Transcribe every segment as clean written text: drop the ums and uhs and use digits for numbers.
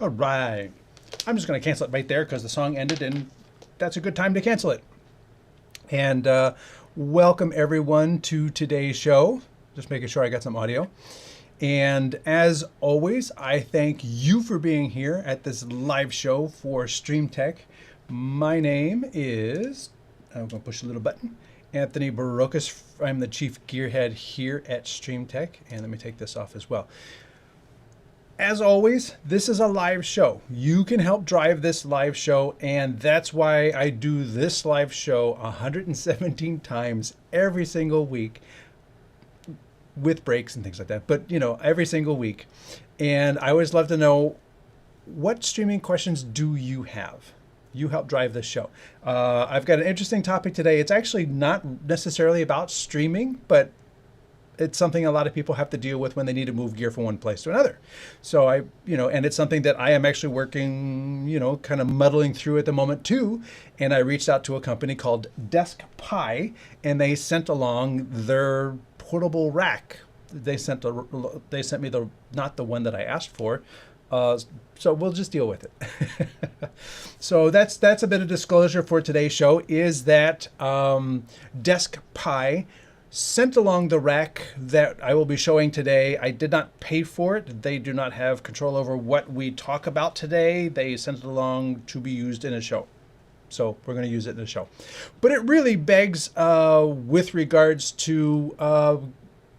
All right. I'm just going to cancel it right there because the song ended and that's a good time to cancel it. And welcome everyone to today's show. Just making sure I got some audio. And as always, I thank you for being here at this live show for StreamTek. My name is, I'm going to push a little button, Anthony Barocas. I'm the Chief Gearhead here at StreamTek. And let me take this off as well. As always, this is a live show. You can help drive this live show, and that's why I do this live show 117 times every single week with breaks and things like that. But, you know, every single week. And I always love to know, what streaming questions do you have? You help drive this show. I've got an interesting topic today. It's actually not necessarily about streaming, but it's something a lot of people have to deal with when they need to move gear from one place to another. So and it's something that I am actually working, kind of muddling through at the moment too. And I reached out to a company called DeskPi, and they sent along their portable rack. They sent me not the one that I asked for. So we'll just deal with it. So that's a bit of disclosure for today's show, is that DeskPi sent along the rack that I will be showing today. I did not pay for it. They do not have control over what we talk about today. They sent it along to be used in a show. So we're going to use it in a show. But it really begs with regards to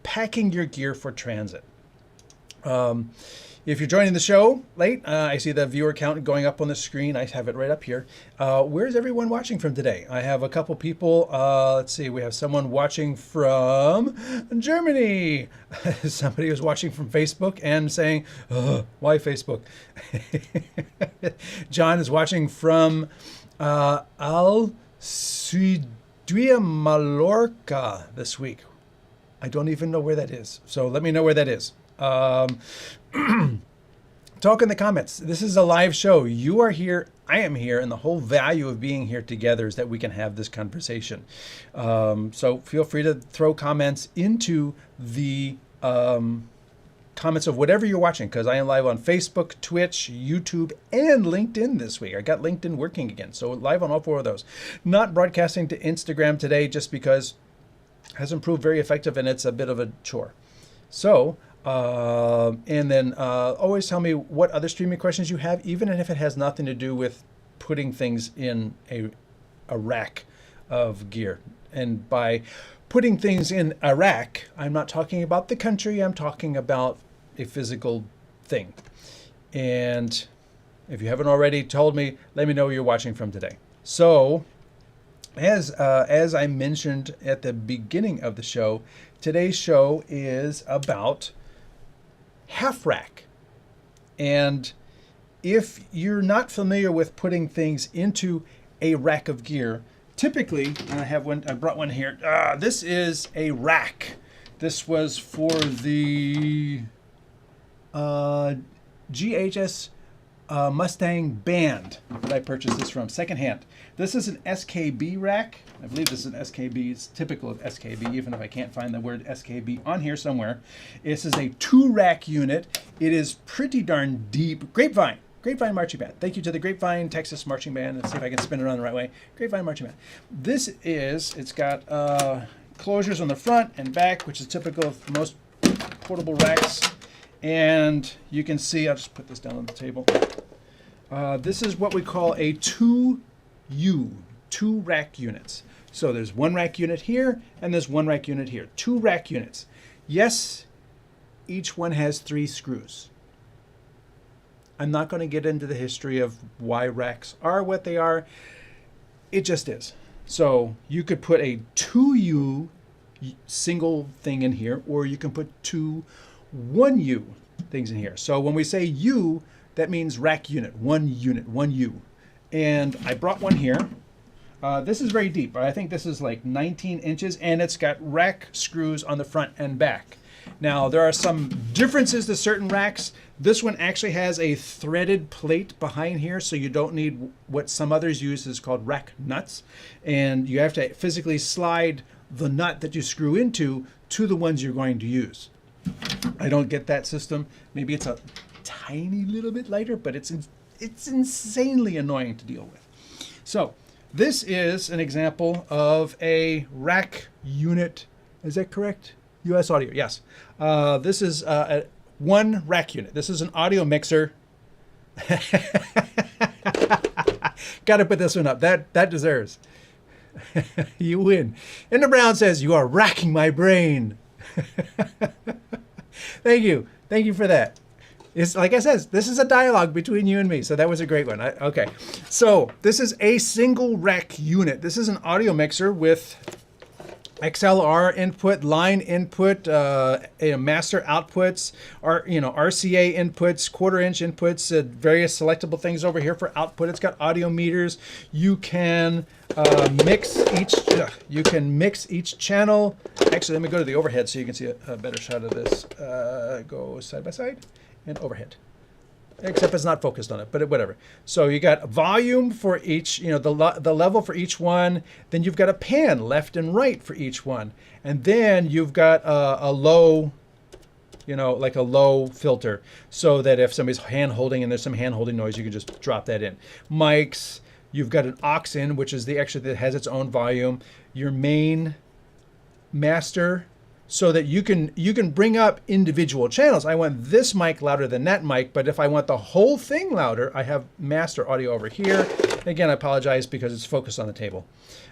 packing your gear for transit. If you're joining the show late, I see the viewer count going up on the screen. I have it right up here. Where's everyone watching from today? I have a couple people. Let's see. We have someone watching from Germany. Somebody was watching from Facebook and saying, why Facebook? John is watching from Alcudia, Mallorca this week. I don't even know where that is. So let me know where that is. Talk in the comments. This is a live show. You are here. I am here. And the whole value of being here together is that we can have this conversation. So feel free to throw comments into the comments of whatever you're watching, because I am live on Facebook, Twitch, YouTube, and LinkedIn this week. I got LinkedIn working again. So live on all four of those. Not broadcasting to Instagram today just because it hasn't proved very effective and it's a bit of a chore. So, and then always tell me what other streaming questions you have, even if it has nothing to do with putting things in a rack of gear. And by putting things in a rack, I'm not talking about the country, I'm talking about a physical thing. And if you haven't already told me, let me know where you're watching from today. So, as I mentioned at the beginning of the show, today's show is about half rack. And if you're not familiar with putting things into a rack of gear, typically, and I brought one here. This is a rack. This was for the GHS Mustang band that I purchased this from secondhand. This is an SKB rack. I believe this is an SKB. It's typical of SKB, even if I can't find the word SKB on here somewhere. This is a 2-rack unit. It is pretty darn deep. Grapevine Marching Band. Thank you to the Grapevine Texas Marching Band. Let's see if I can spin it around the right way. Grapevine Marching Band. It's got closures on the front and back, which is typical of most portable racks. And you can see, I'll just put this down on the table. This is what we call a 2 rack units. So there's 1 rack unit here, and there's 1 rack unit here. 2 rack units. Yes, each one has 3 screws. I'm not going to get into the history of why racks are what they are. It just is. So you could put a 2U single thing in here, or you can put 2 1U things in here. So when we say U, that means rack unit, 1U. And I brought one here. This is very deep. I think this is like 19 inches, and it's got rack screws on the front and back. Now, there are some differences to certain racks. This one actually has a threaded plate behind here, so you don't need what some others use is called rack nuts. And you have to physically slide the nut that you screw into to the ones you're going to use. I don't get that system. Maybe it's a tiny little bit lighter, but it's insanely annoying to deal with. So this is an example of a rack unit. Is that correct? US Audio, yes. This is one rack unit. This is an audio mixer. Got to put this one up. That deserves. You win. And the Brown says, "You are racking my brain." Thank you. Thank you for that. It's like I said, this is a dialogue between you and me, so that was a great one. Okay, so this is a single rack unit. This is an audio mixer with XLR input, line input, master outputs, RCA inputs, 1/4-inch inputs, various selectable things over here for output. It's got audio meters. You can mix each channel. Actually, let me go to the overhead so you can see a better shot of this. Go side by side and overhead. Except it's not focused on it, but whatever. So you got volume for each, the level for each one. Then you've got a pan left and right for each one. And then you've got a low, like a low filter, so that if somebody's hand holding and there's some hand holding noise, you can just drop that in. Mics, you've got an aux in, which is the extra that has its own volume. Your main master, so that you can bring up individual channels. I want this mic louder than that mic, but if I want the whole thing louder, I have master audio over here. Again, I apologize because it's focused on the table.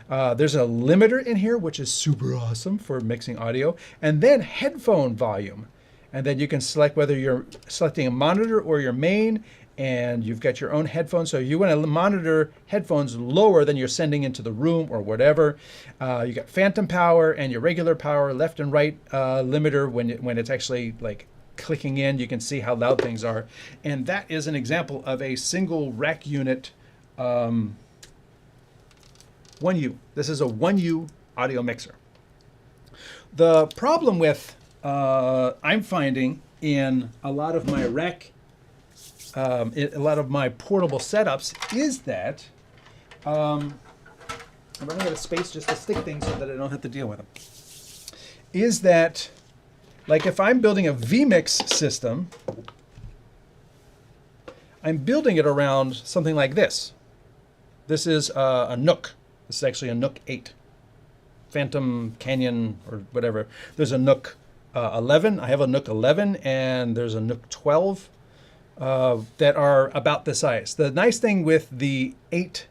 There's a limiter in here, which is super awesome for mixing audio, and then headphone volume. And then you can select whether you're selecting a monitor or your main, and you've got your own headphones. So you want to monitor headphones lower than you're sending into the room or whatever. You got phantom power and your regular power, left and right limiter when it's actually like clicking in. You can see how loud things are. And that is an example of a single rack unit 1U. This is a 1U audio mixer. The problem with I'm finding in a lot of my rack a lot of my portable setups is that I'm running out of space just to stick things so that I don't have to deal with them. Is that, like, if I'm building a vMix system, I'm building it around something like this. This is a Nook. This is actually a Nook 8. Phantom Canyon or whatever. There's a Nook 11. I have a Nook 11 and there's a Nook 12. That are about the size. The nice thing with the 8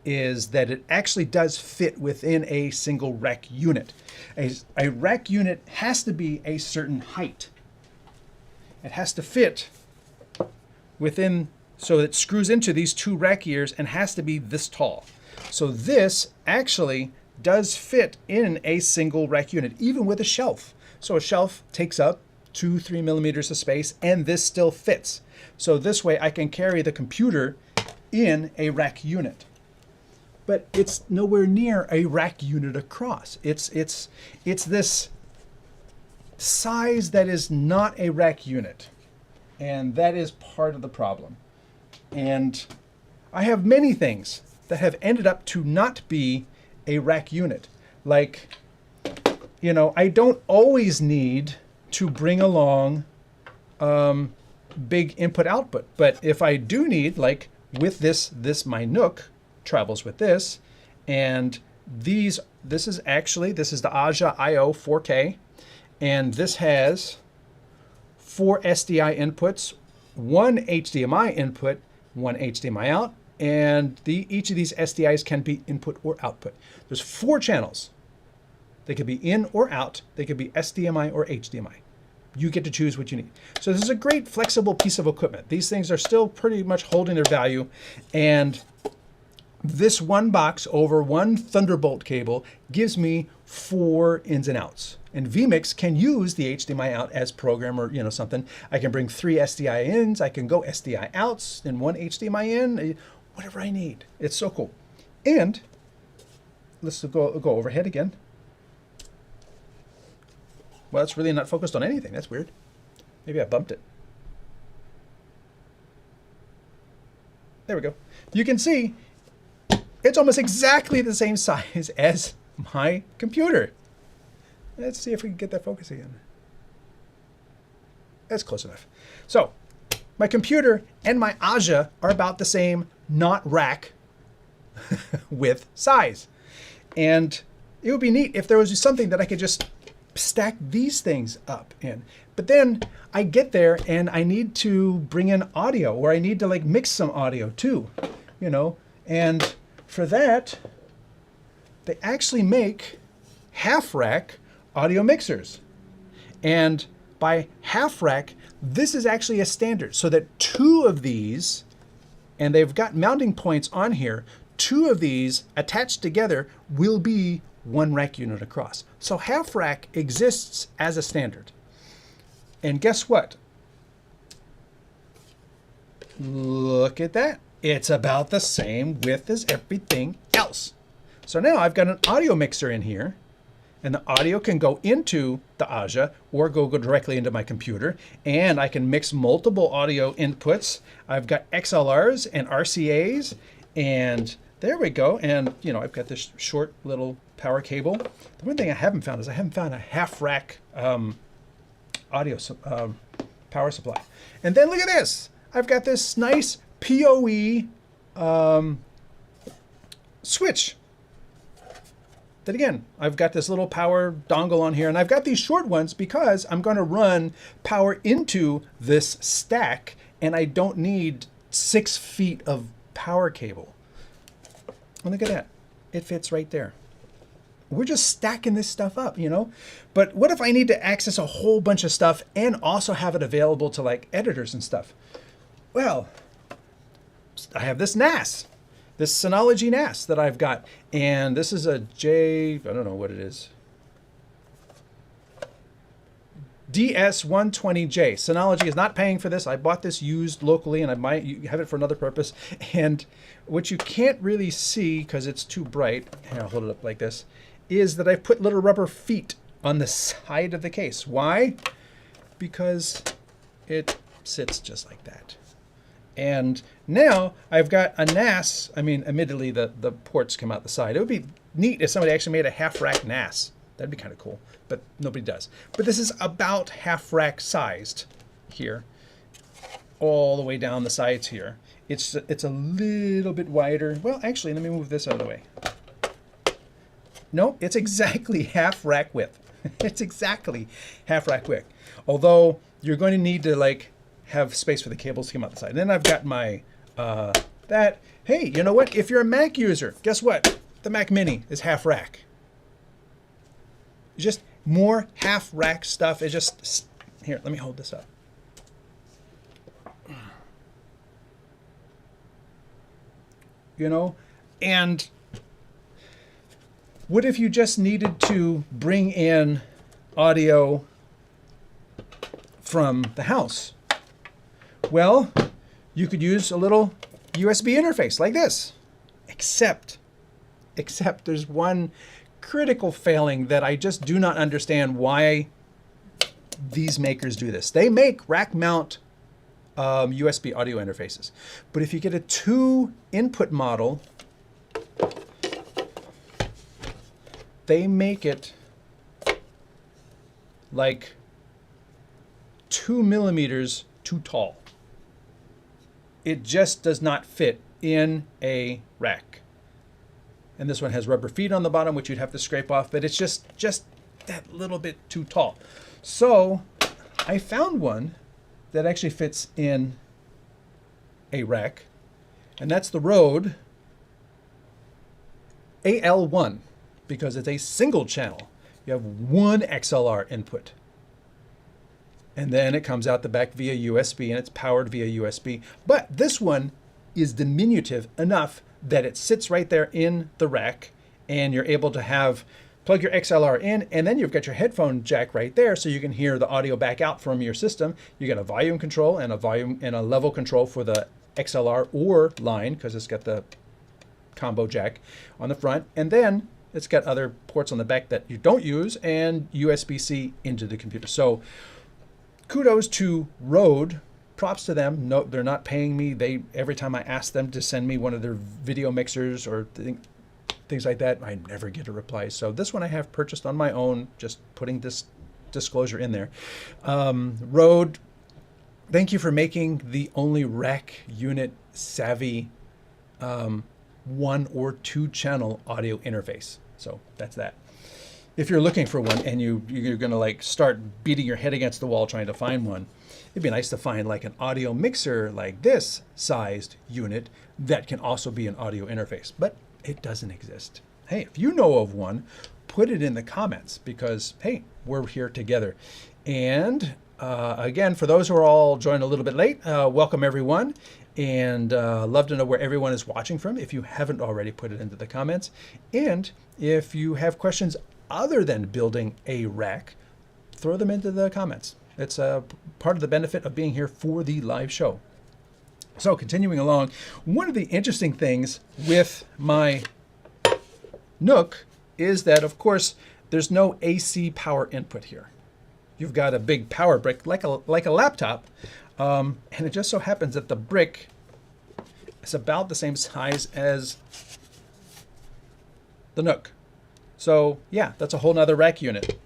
is that it actually does fit within a single rack unit. A rack unit has to be a certain height. It has to fit within, so it screws into these two rack ears and has to be this tall. So this actually does fit in a single rack unit, even with a shelf. So a shelf takes up 2-3 millimeters of space, and this still fits. So this way I can carry the computer in a rack unit. But it's nowhere near a rack unit across. It's this size that is not a rack unit. And that is part of the problem. And I have many things that have ended up to not be a rack unit. Like, I don't always need to bring along big input output. But if I do need, like with this my Nook travels with this, and this is the Osee IO 4K, and this has 4 SDI inputs, 1 HDMI input, 1 HDMI out, and each of these SDIs can be input or output. There's 4 channels. They could be in or out. They could be SDMI or HDMI. You get to choose what you need. So this is a great flexible piece of equipment. These things are still pretty much holding their value. And this one box over one Thunderbolt cable gives me 4 ins and outs. And vMix can use the HDMI out as program or something. I can bring 3 SDI ins. I can go SDI outs and 1 HDMI in, whatever I need. It's so cool. And let's go overhead again. Well, it's really not focused on anything. That's weird. Maybe I bumped it. There we go. You can see it's almost exactly the same size as my computer. Let's see if we can get that focus again. That's close enough. So my computer and my Osee are about the same, not rack width size. And it would be neat if there was something that I could just stack these things up in. But then I get there and I need to bring in audio, or I need to like mix some audio too, you know. And for that, they actually make half rack audio mixers. And by half rack, this is actually a standard, so that two of these, and they've got mounting points on here, two of these attached together will be one rack unit across. So half rack exists as a standard. And guess what? Look at that. It's about the same width as everything else. So now I've got an audio mixer in here, and the audio can go into the Osee or go directly into my computer, and I can mix multiple audio inputs. I've got XLRs and RCAs, and there we go. And you know, I've got this short little power cable. The one thing I haven't found is I haven't found a half rack audio power supply. And then look at this. I've got this nice PoE switch. Then again, I've got this little power dongle on here, and I've got these short ones because I'm going to run power into this stack, and I don't need 6 feet of power cable. And look at that. It fits right there. We're just stacking this stuff up, you know? But what if I need to access a whole bunch of stuff and also have it available to like editors and stuff? Well, I have this NAS. This Synology NAS that I've got, and this is a I don't know what it is. DS120J. Synology is not paying for this. I bought this used locally, and I might have it for another purpose. And what you can't really see because it's too bright, here, I'll hold it up like this, is that I've put little rubber feet on the side of the case. Why? Because it sits just like that. And now I've got a NAS. I mean, admittedly, the ports come out the side. It would be neat if somebody actually made a half rack NAS. That'd be kind of cool, but nobody does. But this is about half rack sized here, all the way down the sides here. It's a little bit wider. Well, actually, let me move this out of the way. No, it's exactly half rack width. It's exactly half rack width. Although you're going to need to like have space for the cables to come out the side. And then I've got my, hey, you know what? If you're a Mac user, guess what? The Mac Mini is half rack. Just more half rack stuff. It's just, here, let me hold this up. You know, and what if you just needed to bring in audio from the house? Well, you could use a little USB interface like this, except there's one critical failing that I just do not understand why these makers do this. They make rack mount USB audio interfaces, but if you get a 2 input model, they make it like 2 millimeters too tall. It just does not fit in a rack. And this one has rubber feet on the bottom, which you'd have to scrape off, but it's just that little bit too tall. So I found one that actually fits in a rack, and that's the Rode AL1, because it's a single channel. You have one XLR input. And then it comes out the back via USB, and it's powered via USB. But this one is diminutive enough that it sits right there in the rack, and you're able to plug your XLR in, and then you've got your headphone jack right there, so you can hear the audio back out from your system. You get a volume control and a level control for the XLR or line, because it's got the combo jack on the front, and then it's got other ports on the back that you don't use, and USB-C into the computer. So kudos to Rode. Props to them. No, they're not paying me. Every time I ask them to send me one of their video mixers or things like that, I never get a reply. So this one I have purchased on my own, just putting this disclosure in there. Rode, Thank you for making the only rack unit savvy 1 or 2 channel audio interface. So that's that. If you're looking for one and you're going to like start beating your head against the wall trying to find one, it'd be nice to find like an audio mixer like this sized unit that can also be an audio interface, but it doesn't exist. Hey, if you know of one, put it in the comments because, hey, we're here together. And again, for those who are all joined a little bit late, welcome everyone. And love to know where everyone is watching from if you haven't already put it into the comments. And if you have questions other than building a rack, throw them into the comments. It's part of the benefit of being here for the live show. So continuing along, one of the interesting things with my Nook is that, of course, there's no AC power input here. You've got a big power brick like a laptop, and it just so happens that the brick is about the same size as the Nook. So yeah, that's a whole nother rack unit,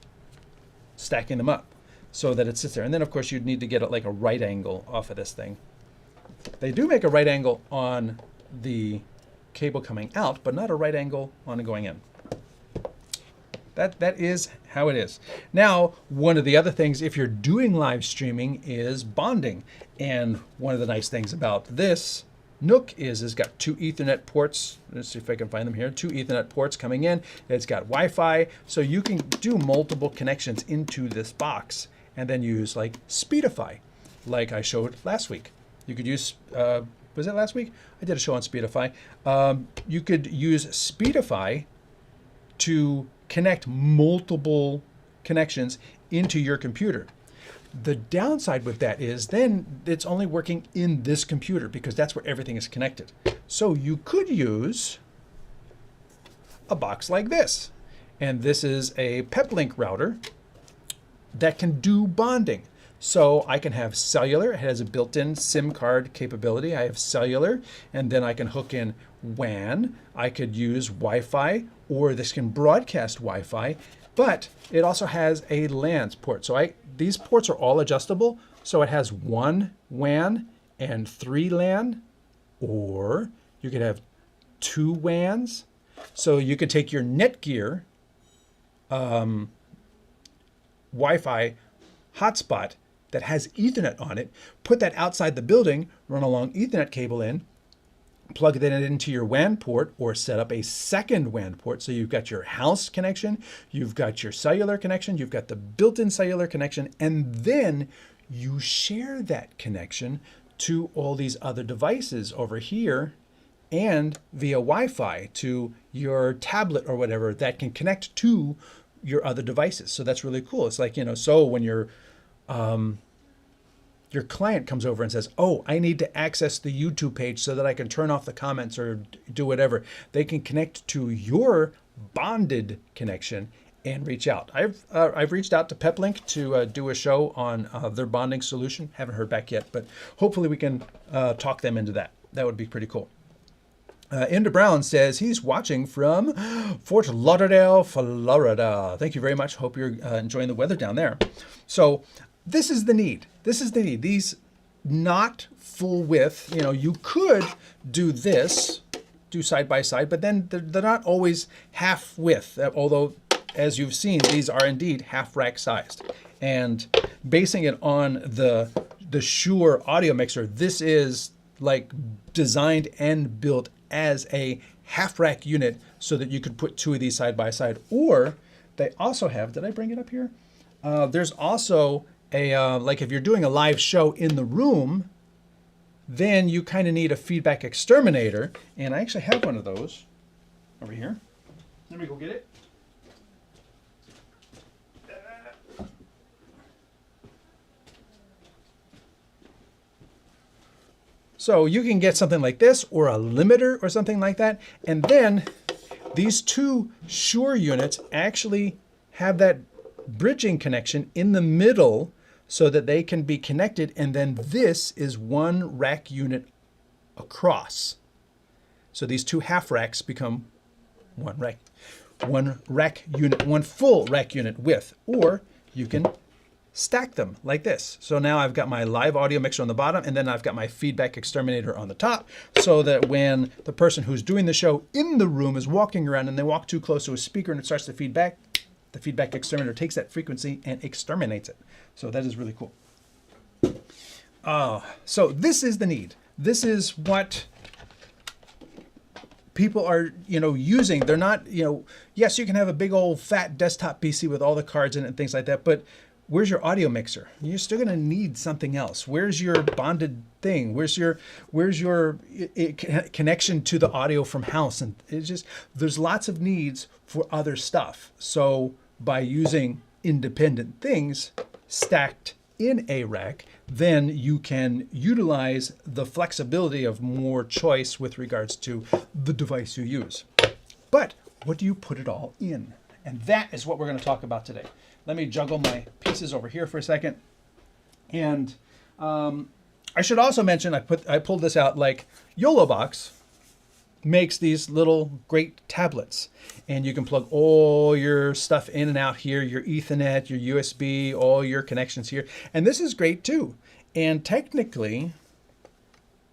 stacking them up so that it sits there. And then of course you'd need to get like a right angle off of this thing. They do make a right angle on the cable coming out, but not a right angle on it going in. That is how it is. Now, one of the other things, if you're doing live streaming, is bonding. And one of the nice things about this Nook is it's got 2 Ethernet ports. Let's see if I can find them here. 2 Ethernet ports coming in. It's got Wi-Fi, so you can do multiple connections into this box and then use like Speedify, like I showed last week. You could use, was it last week? I did a show on Speedify. You could use Speedify to connect multiple connections into your computer. The downside with that is then it's only working in this computer because that's where everything is connected. So you could use a box like this. And this is a Peplink router that can do bonding. So I can have cellular, it has a built-in SIM card capability. I have cellular, and then I can hook in WAN. I could use Wi-Fi, or this can broadcast Wi-Fi, but it also has a LAN port. So these ports are all adjustable. So it has 1 WAN and 3 LAN, or you could have 2 WANs. So you could take your Netgear Wi-Fi hotspot that has Ethernet on it, put that outside the building, run a long Ethernet cable in, plug that into your WAN port, or set up a second WAN port. So you've got your house connection, you've got your cellular connection, you've got the built-in cellular connection, and then you share that connection to all these other devices over here and via Wi-Fi to your tablet or whatever that can connect to your other devices. So that's really cool. It's like, so when your client comes over and says, oh, I need to access the YouTube page so that I can turn off the comments or do whatever, they can connect to your bonded connection and reach out. I've reached out to Peplink to do a show on their bonding solution. Haven't heard back yet, but hopefully we can talk them into that. That would be pretty cool. Inda Brown says he's watching from Fort Lauderdale, Florida. Thank you very much. Hope you're enjoying the weather down there. So this is the need. This is the need. These not full width, you could do this, do side by side, but then they're not always half width. Although, as you've seen, these are indeed half rack sized. And basing it on the Shure audio mixer, this is like designed and built as a half rack unit so that you could put 2 of these side by side. Or they also have, did I bring it up here? There's also a, like if you're doing a live show in the room, then you kind of need a feedback exterminator. And I actually have one of those over here. Let me go get it. So you can get something like this or a limiter or something like that. And then these 2 Shure units actually have that bridging connection in the middle so that they can be connected. And then this is 1 rack unit across. So these 2 half racks become 1 rack unit, 1 full rack unit width. Or you can stack them like this. So now I've got my live audio mixer on the bottom, and then I've got my feedback exterminator on the top, so that when the person who's doing the show in the room is walking around and they walk too close to a speaker and it starts to feedback, the feedback exterminator takes that frequency and exterminates it. So that is really cool. So this is the need. This is what people are, using. They're not, yes, you can have a big old fat desktop PC with all the cards in it and things like that, but where's your audio mixer? You're still going to need something else. Where's your bonded thing? Where's your connection to the audio from house? And it's just, there's lots of needs for other stuff. So by using independent things stacked in a rack, then you can utilize the flexibility of more choice with regards to the device you use. But what do you put it all in? And that is what we're going to talk about today. Let me juggle my pieces over here for a second. And I should also mention, I pulled this out, like YOLObox makes these little great tablets. And you can plug all your stuff in and out here, your Ethernet, your USB, all your connections here. And this is great too. And technically,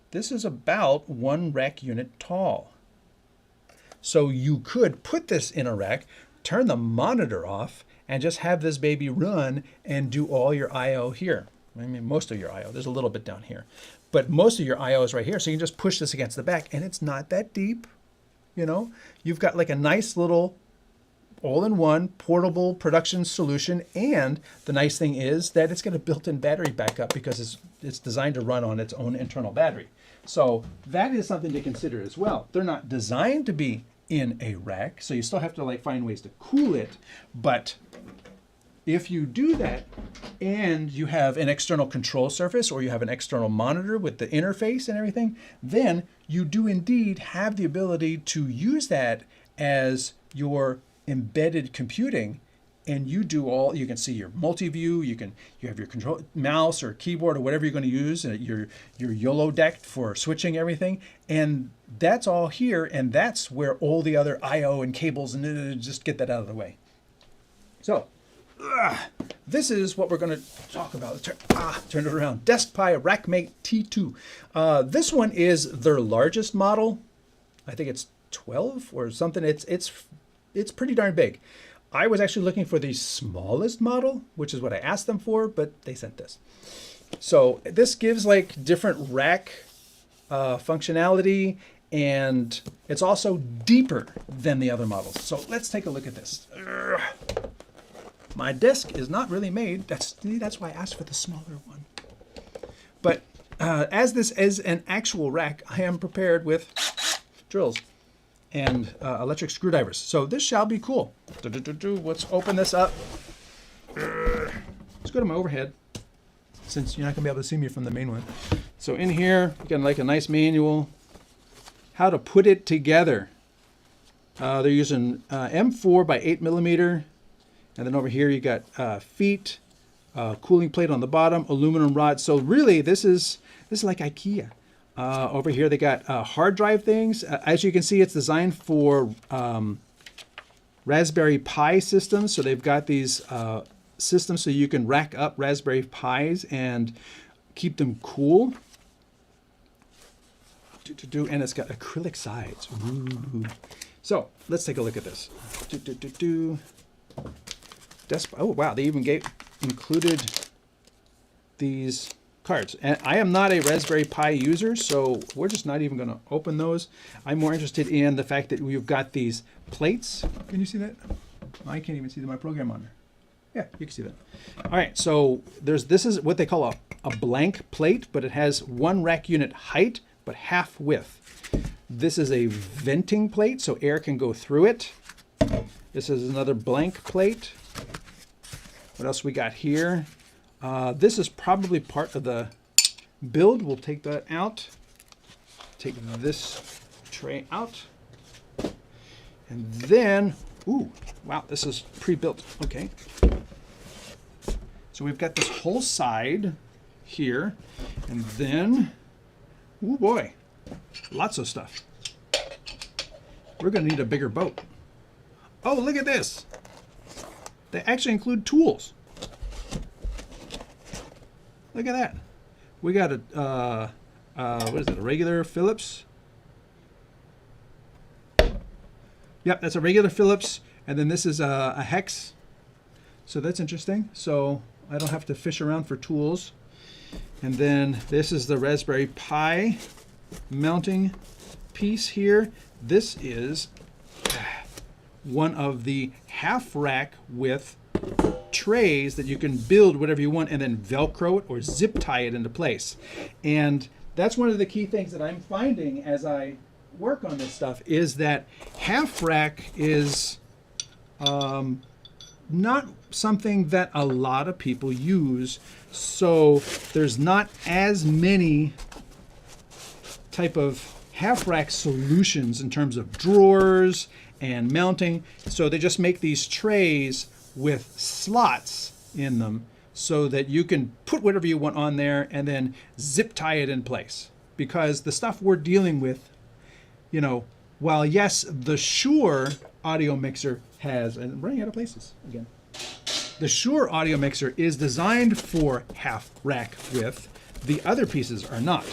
this is about 1 rack unit tall. So you could put this in a rack, turn the monitor off, and just have this baby run and do all your I/O here. I mean, most of your I/O. There's a little bit down here. But most of your I/O is right here. So you can just push this against the back, and it's not that deep. You've got like a nice little all-in-one portable production solution. And the nice thing is that it's got a built-in battery backup because it's designed to run on its own internal battery. So that is something to consider as well. They're not designed to be in a rack, so you still have to find ways to cool it. But if you do that and you have an external control surface or you have an external monitor with the interface and everything, then you do indeed have the ability to use that as your embedded computing. And you can see your multi-view, you have your control mouse or keyboard or whatever you're going to use, your YOLO deck for switching everything. And that's all here, and that's where all the other I/O and cables, and just get that out of the way. So this is what we're going to talk about. Turn it around. DeskPi RackMate T2. This one is their largest model. I think it's 12 or something. It's pretty darn big. I was actually looking for the smallest model, which is what I asked them for, but they sent this. So this gives different rack functionality, and it's also deeper than the other models. So let's take a look at this. My desk is not really made. That's why I asked for the smaller one. But as this is an actual rack, I am prepared with drills and electric screwdrivers. So this shall be cool. Let's open this up. Let's go to my overhead, since you're not gonna be able to see me from the main one. So in here, you got a nice manual, how to put it together. They're using M4 by 8mm. And then over here you got feet, cooling plate on the bottom, aluminum rod. So really this is like IKEA. Over here they got hard drive things. As you can see, it's designed for Raspberry Pi systems. So they've got these systems so you can rack up Raspberry Pis and keep them cool. And it's got acrylic sides. Ooh. So let's take a look at this. Oh wow, they even included these cards. And I am not a Raspberry Pi user, so we're just not even going to open those. I'm more interested in the fact that we've got these plates. Can you see that? I can't even see my program on there. Yeah, you can see that. All right, so this is what they call a blank plate, but it has 1 rack unit height, but half width. This is a venting plate, so air can go through it. This is another blank plate. What else we got here? This is probably part of the build. We'll take that out. Take this tray out. And then, ooh, wow, this is pre-built. Okay. So we've got this whole side here. And then, ooh boy, lots of stuff. We're going to need a bigger boat. Oh, look at this. They actually include tools. Look at that. We got a, what is it, a regular Phillips? Yep, that's a regular Phillips. And then this is a hex. So that's interesting. So I don't have to fish around for tools. And then this is the Raspberry Pi mounting piece here. This is one of the half rack with trays that you can build whatever you want and then Velcro it or zip tie it into place. And that's one of the key things that I'm finding as I work on this stuff is that half rack is not something that a lot of people use. So there's not as many type of half rack solutions in terms of drawers and mounting. So they just make these trays with slots in them so that you can put whatever you want on there and then zip tie it in place. Because the stuff we're dealing with, you know, while yes, the Shure audio mixer has, and I'm running out of places again. The Shure audio mixer is designed for half rack width. The other pieces are not.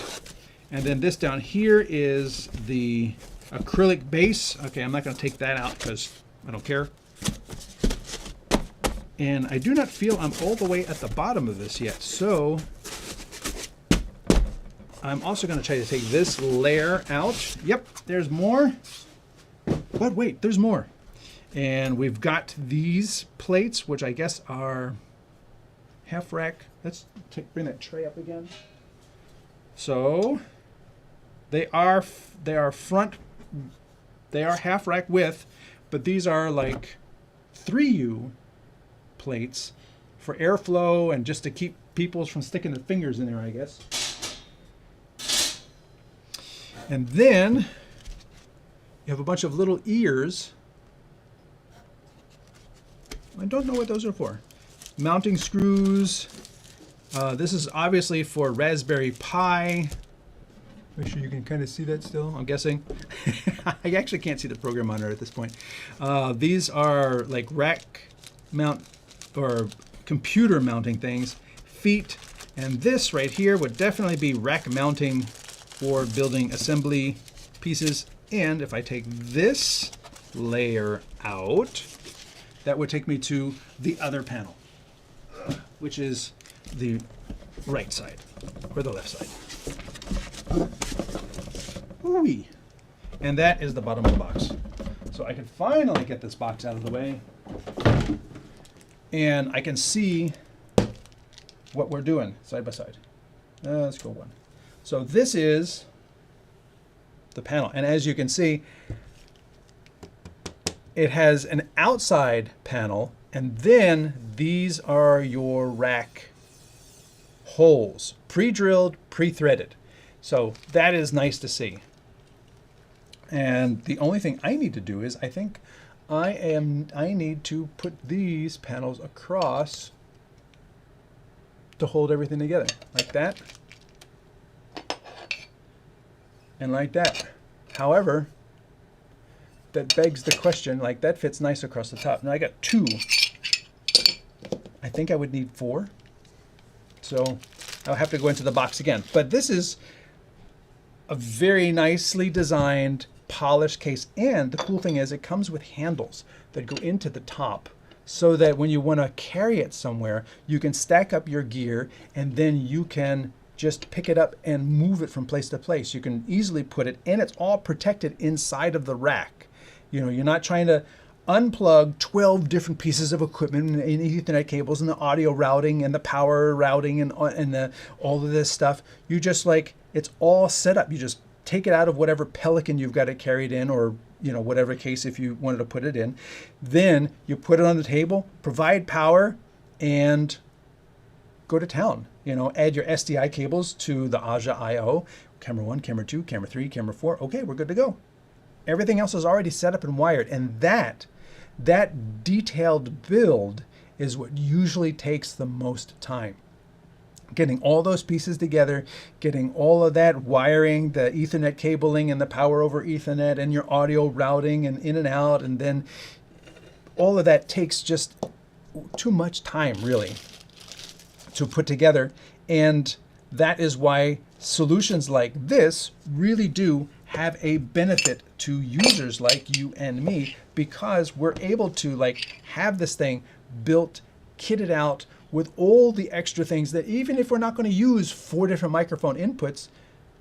And then this down here is the acrylic base. Okay, I'm not going to take that out because I don't care. And I do not feel I'm all the way at the bottom of this yet. So I'm also going to try to take this layer out. Yep, there's more. But wait, there's more. And we've got these plates, which I guess are half rack. Let's bring that tray up again. So they are half rack width, but these are like 3U plates for airflow and just to keep people from sticking their fingers in there, I guess. And then you have a bunch of little ears. I don't know what those are for. Mounting screws. This is obviously for Raspberry Pi. Make sure you can kind of see that still, I'm guessing. I actually can't see the program monitor at this point. These are like rack mount or computer mounting things. Feet. And this right here would definitely be rack mounting for building assembly pieces. And if I take this layer out, that would take me to the other panel, which is the right side or the left side. Ooh-wee. And that is the bottom of the box. So I can finally get this box out of the way and I can see what we're doing side by side. Let's go one. So this is the panel. And as you can see, it has an outside panel, and then these are your rack holes, pre-drilled, pre-threaded. So that is nice to see. And the only thing I need to do is I think I need to put these panels across to hold everything together, like that and like that. However, that begs the question, like that fits nice across the top. Now I got 2. I think I would need 4. So I'll have to go into the box again. But this is a very nicely designed, polished case. And the cool thing is it comes with handles that go into the top so that when you want to carry it somewhere, you can stack up your gear and then you can just pick it up and move it from place to place. You can easily put it, and it's all protected inside of the rack. You know, you're not trying to unplug 12 different pieces of equipment and Ethernet cables and the audio routing and the power routing and all of this stuff. You just like, it's all set up. You just take it out of whatever Pelican you've got it carried in, or you know, whatever case if you wanted to put it in. Then you put it on the table, provide power, and go to town. You know, add your SDI cables to the Osee I/O, camera 1, camera 2, camera 3, camera 4. Okay, we're good to go. Everything else is already set up and wired, and that detailed build is what usually takes the most time. Getting all those pieces together, getting all of that wiring, the Ethernet cabling and the power over Ethernet and your audio routing and in and out, and then all of that takes just too much time really to put together. And that is why solutions like this really do have a benefit to users like you and me, because we're able to like have this thing built, kitted out with all the extra things that even if we're not going to use 4 different microphone inputs,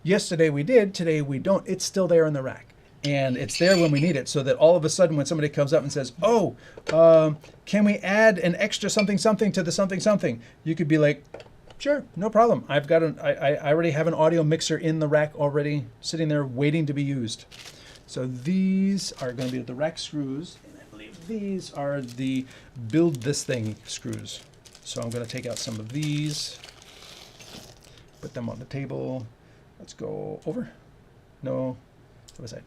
yesterday we did, today we don't, it's still there in the rack. And it's there when we need it, so that all of a sudden when somebody comes up and says, oh, can we add an extra something something to the something something? You could be like, sure, no problem. I've got I already have an audio mixer in the rack already sitting there waiting to be used. So these are going to be the rack screws, and I believe these are the build this thing screws. So I'm going to take out some of these, put them on the table. Let's go over. No, other side.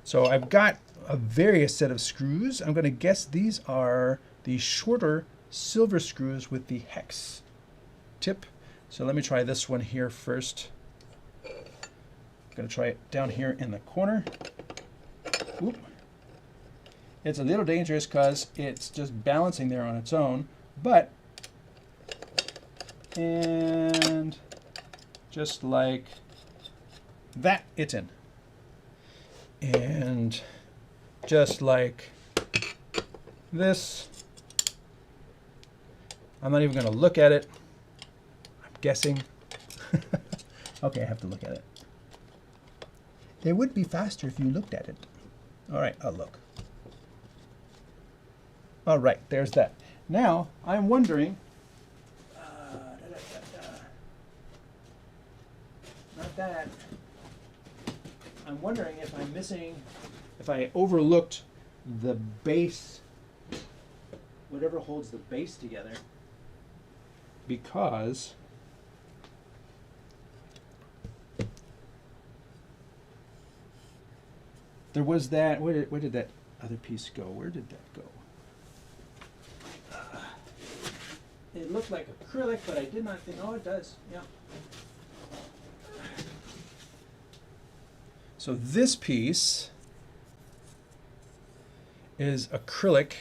So I've got a various set of screws. I'm going to guess these are the shorter silver screws with the hex tip. So let me try this one here first. I'm going to try it down here in the corner. Oop. It's a little dangerous because it's just balancing there on its own, but, and just like that, it's in. And just like this, I'm not even going to look at it. I'm guessing. Okay, I have to look at it. It would be faster if you looked at it. All right, I'll look. All right, there's that. Now, I'm wondering, not that. I'm wondering if I'm missing, if I overlooked the base, whatever holds the base together, because there was that, where did that other piece go? Where did that go? It looked like acrylic, but I did not think, oh, it does, yeah. So this piece is acrylic,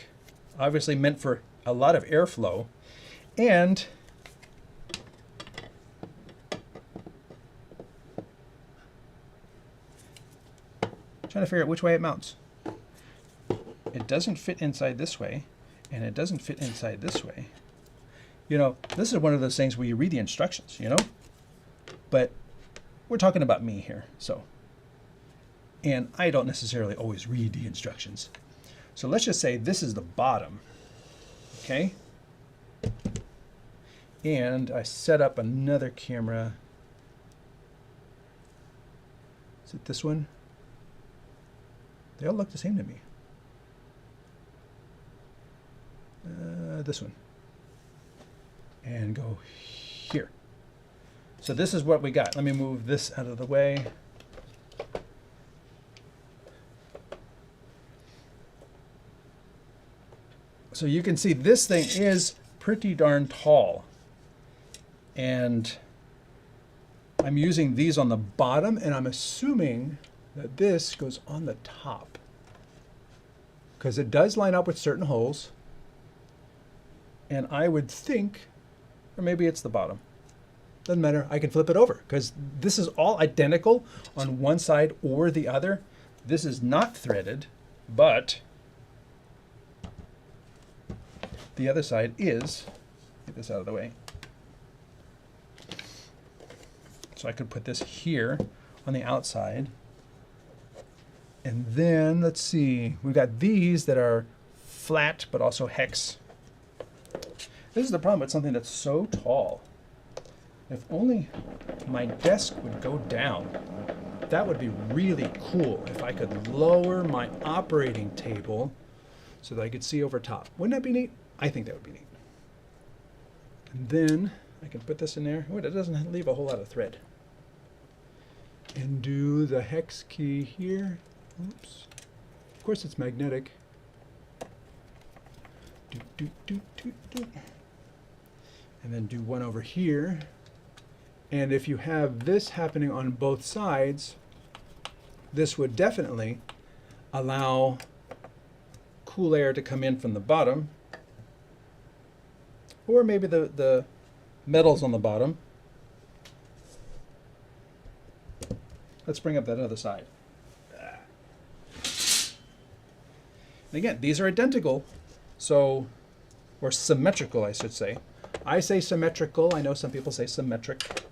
obviously meant for a lot of airflow, and trying to figure out which way it mounts. It doesn't fit inside this way, and it doesn't fit inside this way. You know, this is one of those things where you read the instructions, you know? But we're talking about me here, so. And I don't necessarily always read the instructions. So let's just say this is the bottom, okay? And I set up another camera. Is it this one? They all look the same to me. This one. And go here. So this is what we got. Let me move this out of the way. So you can see this thing is pretty darn tall. And I'm using these on the bottom, and I'm assuming that this goes on the top, because it does line up with certain holes. And I would think, or maybe it's the bottom. Doesn't matter, I can flip it over, because this is all identical on one side or the other. This is not threaded, but the other side is. Get this out of the way. So I could put this here on the outside. And then, let's see, we've got these that are flat, but also hex. This is the problem with something that's so tall. If only my desk would go down. That would be really cool if I could lower my operating table so that I could see over top. Wouldn't that be neat? I think that would be neat. And then I can put this in there. Oh, it doesn't leave a whole lot of thread. And do the hex key here. Oops. Of course it's magnetic. Do, do, do, do, do. And then do one over here. And if you have this happening on both sides, this would definitely allow cool air to come in from the bottom. Or maybe the metals on the bottom. Let's bring up that other side. And again, these are identical, so, or symmetrical, I should say. I say symmetrical. I know some people say symmetric.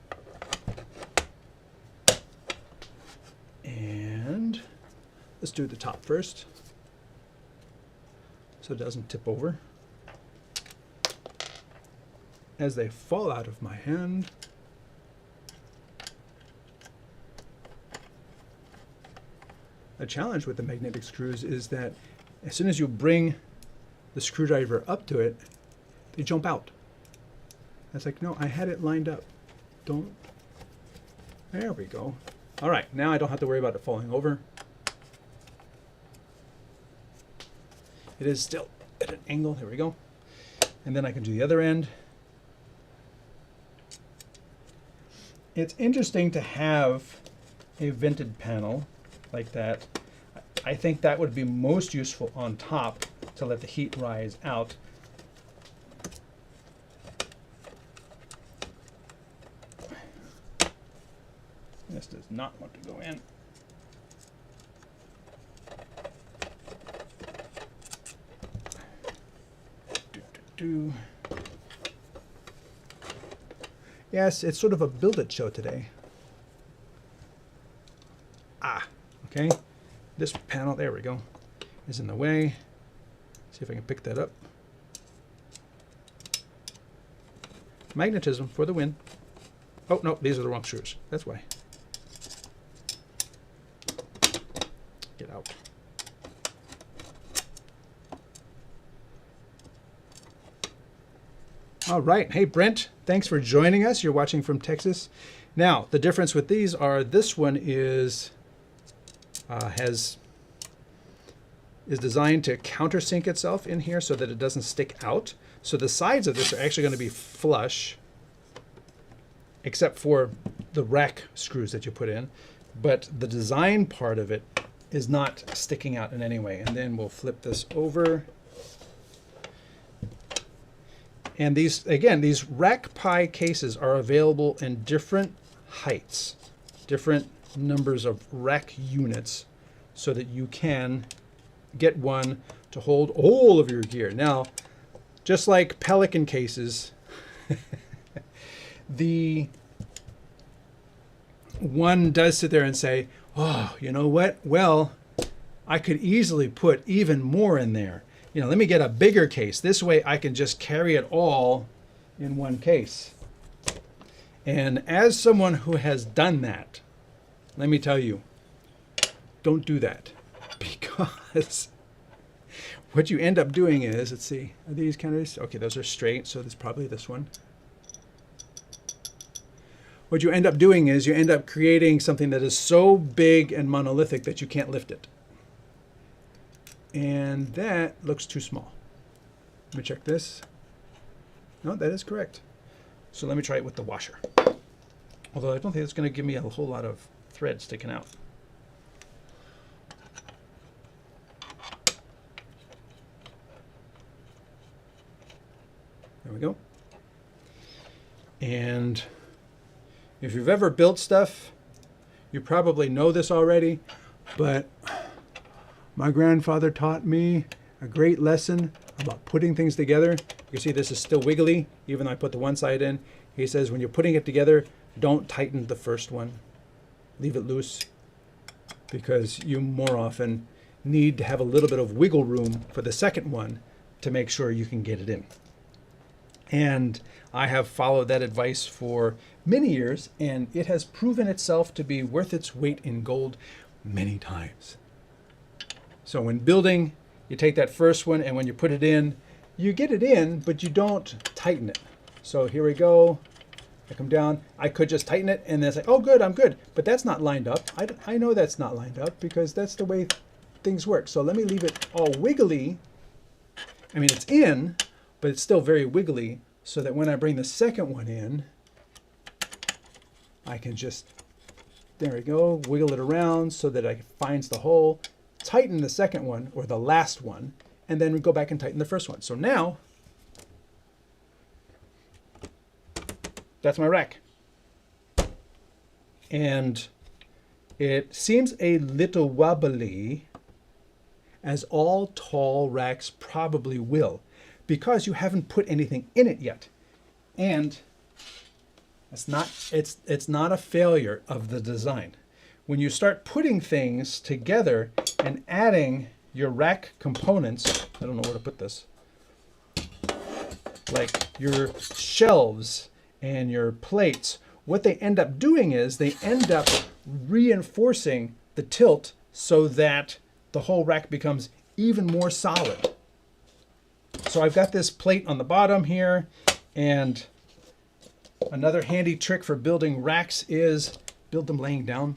And let's do the top first, so it doesn't tip over as they fall out of my hand. The challenge with the magnetic screws is that as soon as you bring the screwdriver up to it, they jump out. It's like, no, I had it lined up. Don't. There we go. All right, now I don't have to worry about it falling over. It is still at an angle. There we go. And then I can do the other end. It's interesting to have a vented panel like that. I think that would be most useful on top to let the heat rise out. This does not want to go in. Yes, it's sort of a build it show today. Okay. This panel, there we go, is in the way. See if I can pick that up. Magnetism for the win. Oh, no, these are the wrong screws. That's why. Get out. All right. Hey, Brent, thanks for joining us. You're watching from Texas. Now, the difference with these are this one is designed to countersink itself in here so that it doesn't stick out. So the sides of this are actually going to be flush, except for the rack screws that you put in. But the design part of it is not sticking out in any way. And then we'll flip this over. And these, again, these RackPi cases are available in different heights, different numbers of rack units, so that you can get one to hold all of your gear. Now, just like Pelican cases, the one does sit there and say, oh, you know what? Well, I could easily put even more in there. You know, let me get a bigger case. This way I can just carry it all in one case. And as someone who has done that, let me tell you, don't do that, because what you end up doing is, let's see, are these kind of, okay, those are straight, so that's probably this one. What you end up doing is you end up creating something that is so big and monolithic that you can't lift it. And that looks too small. Let me check this. No, that is correct. So let me try it with the washer. Although I don't think it's going to give me a whole lot of thread sticking out. There we go. And if you've ever built stuff, you probably know this already, but my grandfather taught me a great lesson about putting things together. You see this is still wiggly, even though I put the one side in. He says when you're putting it together, don't tighten the first one. Leave it loose, because you more often need to have a little bit of wiggle room for the second one to make sure you can get it in. And I have followed that advice for many years, and it has proven itself to be worth its weight in gold many times. So when building, you take that first one, and when you put it in, you get it in, but you don't tighten it. So here we go. I come down. I could just tighten it, and then say, oh, good, I'm good. But that's not lined up. I know that's not lined up, because that's the way things work. So let me leave it all wiggly. I mean, it's in, but it's still very wiggly, so that when I bring the second one in, I can just, there we go, wiggle it around so that it finds the hole, tighten the second one, or the last one, and then we go back and tighten the first one. So now, that's my rack. And it seems a little wobbly, as all tall racks probably will, because you haven't put anything in it yet. And it's not a failure of the design. When you start putting things together and adding your rack components, I don't know where to put this, like your shelves and your plates, what they end up doing is they end up reinforcing the tilt so that the whole rack becomes even more solid. So I've got this plate on the bottom here, and another handy trick for building racks is build them laying down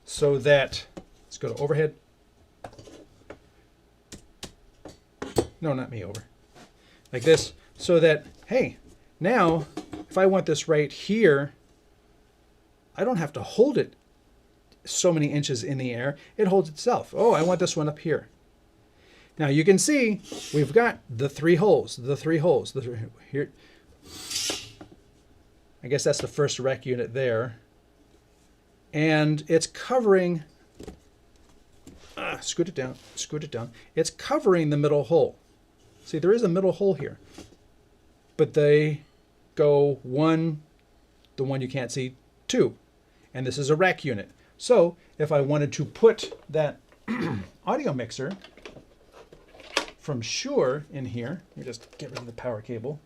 so that, let's go to overhead. No, not me, over. Like this, so that, hey, now if I want this right here, I don't have to hold it so many inches in the air. It holds itself. Oh, I want this one up here. Now you can see we've got the three holes, here. I guess that's the first rack unit there. And it's covering, scoot it down. It's covering the middle hole. See, there is a middle hole here, but they go one, the one you can't see, two, and this is a rack unit. So if I wanted to put that audio mixer from Shure in here, let me just get rid of the power cable.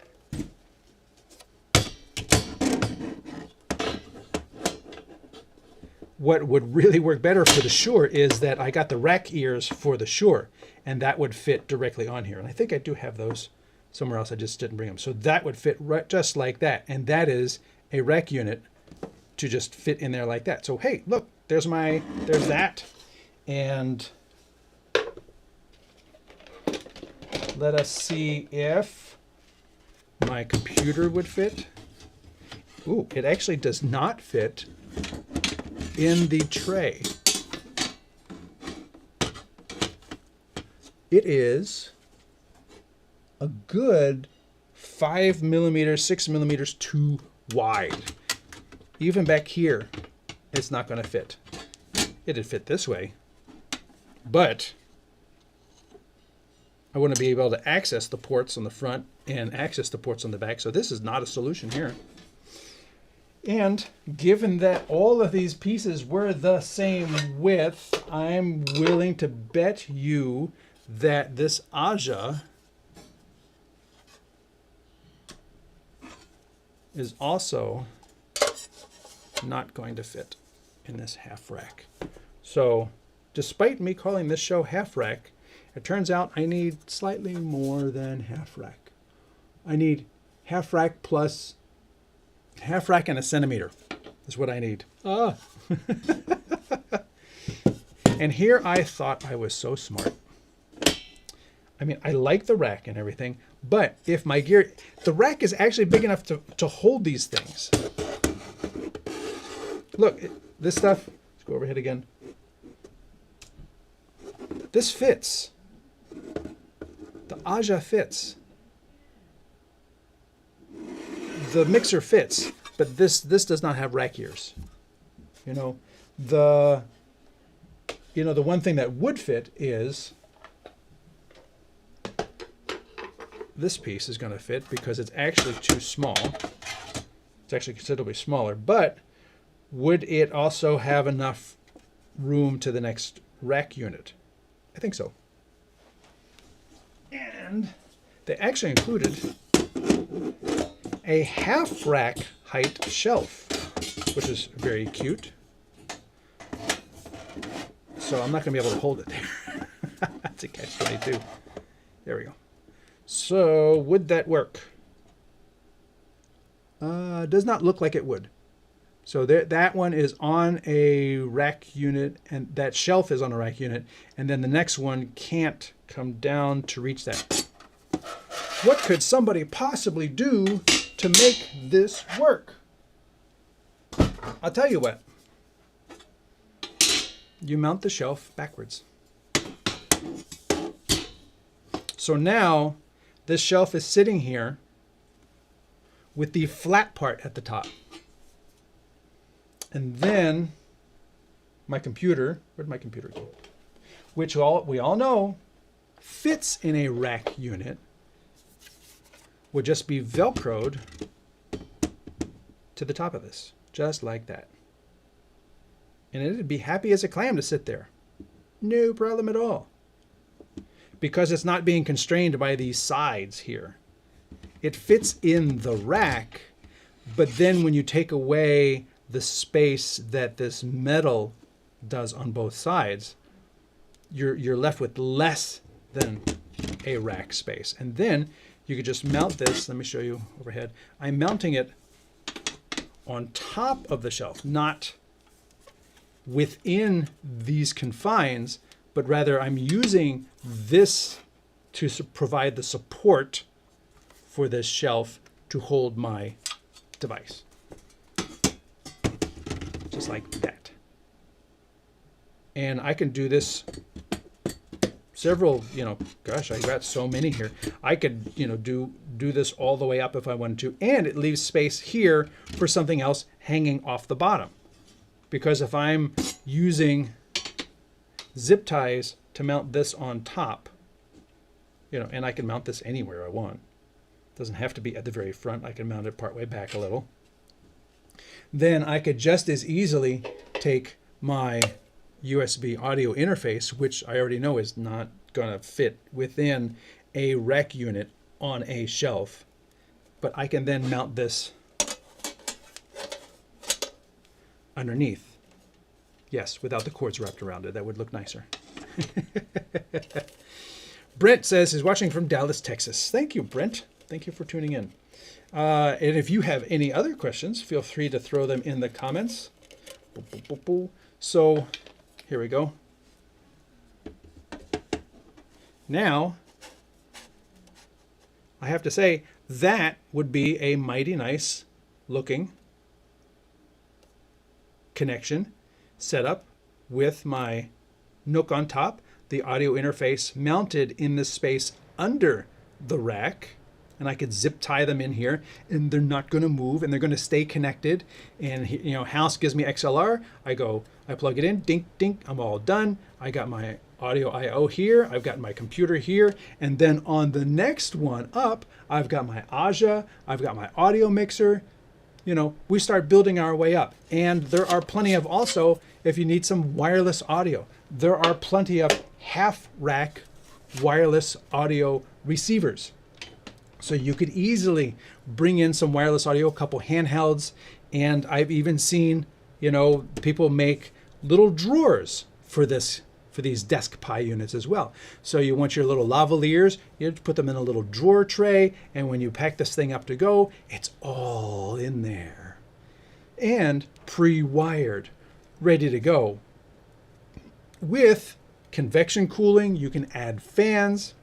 What would really work better for the Shure is that I got the rack ears for the Shure, and that would fit directly on here. And I think I do have those somewhere else. I just didn't bring them. So that would fit right just like that. And that is a rack unit to just fit in there like that. So hey, look, there's that. And let us see if my computer would fit. Ooh, it actually does not fit in the tray. It is a good 5 millimeters, 6 millimeters too wide. Even back here, it's not going to fit. It'd fit this way, but I want to be able to access the ports on the front and access the ports on the back. So this is not a solution here. And given that all of these pieces were the same width, I'm willing to bet you that this Osee is also not going to fit in this half rack. So despite me calling this show half rack, it turns out I need slightly more than half rack. I need half rack plus half rack and a centimeter is what I need. And here I thought I was so smart. I mean, I like the rack and everything, but if my gear, the rack is actually big enough to hold these things. Look, this stuff, let's go overhead again. This fits. The Osee fits. The mixer fits, but this does not have rack ears. You know, the one thing that would fit is this piece is going to fit because it's actually too small. It's actually considerably smaller, but would it also have enough room to the next rack unit? I think so. And they actually included a half rack height shelf, which is very cute. So I'm not going to be able to hold it there. That's a catch-22. There we go. So would that work? Does not look like it would. So that one is on a rack unit, and that shelf is on a rack unit, and then the next one can't come down to reach that. What could somebody possibly do to make this work? I'll tell you what. You mount the shelf backwards. So now this shelf is sitting here with the flat part at the top. And then my computer, where'd my computer go? Which we all know fits in a rack unit, would just be Velcroed to the top of this, just like that. And it'd be happy as a clam to sit there. No problem at all. Because it's not being constrained by these sides here. It fits in the rack, but then when you take away the space that this metal does on both sides, you're left with less than a rack space. And then you could just mount this. Let me show you overhead. I'm mounting it on top of the shelf, not within these confines, but rather I'm using this to provide the support for this shelf to hold my device. Just like that. And I can do this several, gosh, I got so many here. I could, do this all the way up if I wanted to. And it leaves space here for something else hanging off the bottom. Because if I'm using zip ties to mount this on top, and I can mount this anywhere I want. It doesn't have to be at the very front. I can mount it partway back a little. Then I could just as easily take my USB audio interface, which I already know is not going to fit within a rack unit on a shelf, but I can then mount this underneath. Yes, without the cords wrapped around it. That would look nicer. Brent says he's watching from Dallas, Texas. Thank you, Brent. Thank you for tuning in. And if you have any other questions, feel free to throw them in the comments. So here we go. Now, I have to say, that would be a mighty nice looking connection set up with my Nook on top, the audio interface mounted in the space under the rack. And I could zip tie them in here, and they're not going to move, and they're going to stay connected. And House gives me XLR. I plug it in, dink, dink. I'm all done. I got my audio I/O here. I've got my computer here, and then on the next one up, I've got my Osee. I've got my audio mixer. We start building our way up, and there are plenty of also, if you need some wireless audio, there are plenty of half-rack wireless audio receivers. So you could easily bring in some wireless audio, a couple handhelds, and I've even seen, people make little drawers for these DeskPi units as well. So you want your little lavaliers, you put them in a little drawer tray, and when you pack this thing up to go, it's all in there. And pre-wired, ready to go. With convection cooling, you can add fans.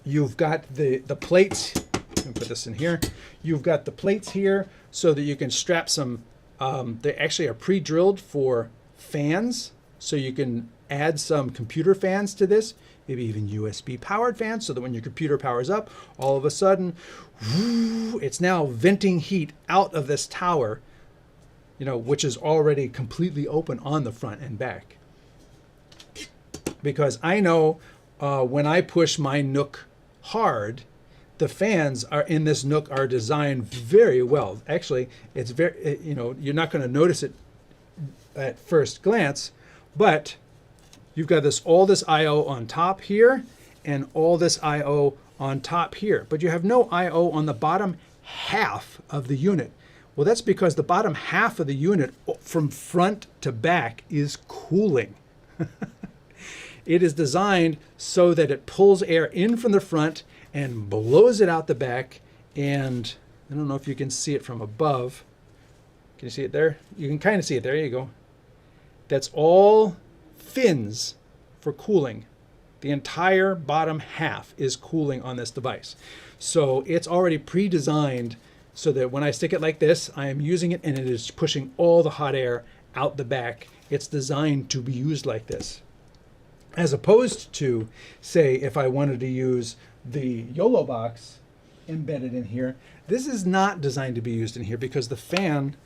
You've got the plates. Let me put this in here. You've got the plates here so that you can strap some. They actually are pre-drilled for fans, so you can add some computer fans to this, maybe even USB powered fans, so that when your computer powers up, all of a sudden, it's now venting heat out of this tower, which is already completely open on the front and back. Because I know when I push my Nook hard, the fans are in this Nook are designed very well. Actually, it's very, you're not going to notice it at first glance, but you've got all this I/O on top here and all this I/O on top here, but you have no I/O on the bottom half of the unit. Well, that's because the bottom half of the unit from front to back is cooling. It is designed so that it pulls air in from the front and blows it out the back. And I don't know if you can see it from above. Can you see it there? You can kind of see it. There you go. That's all fins for cooling. The entire bottom half is cooling on this device. So it's already pre-designed so that when I stick it like this, I am using it and it is pushing all the hot air out the back. It's designed to be used like this. As opposed to, say, if I wanted to use the YOLO box, embedded in here. This is not designed to be used in here because the fan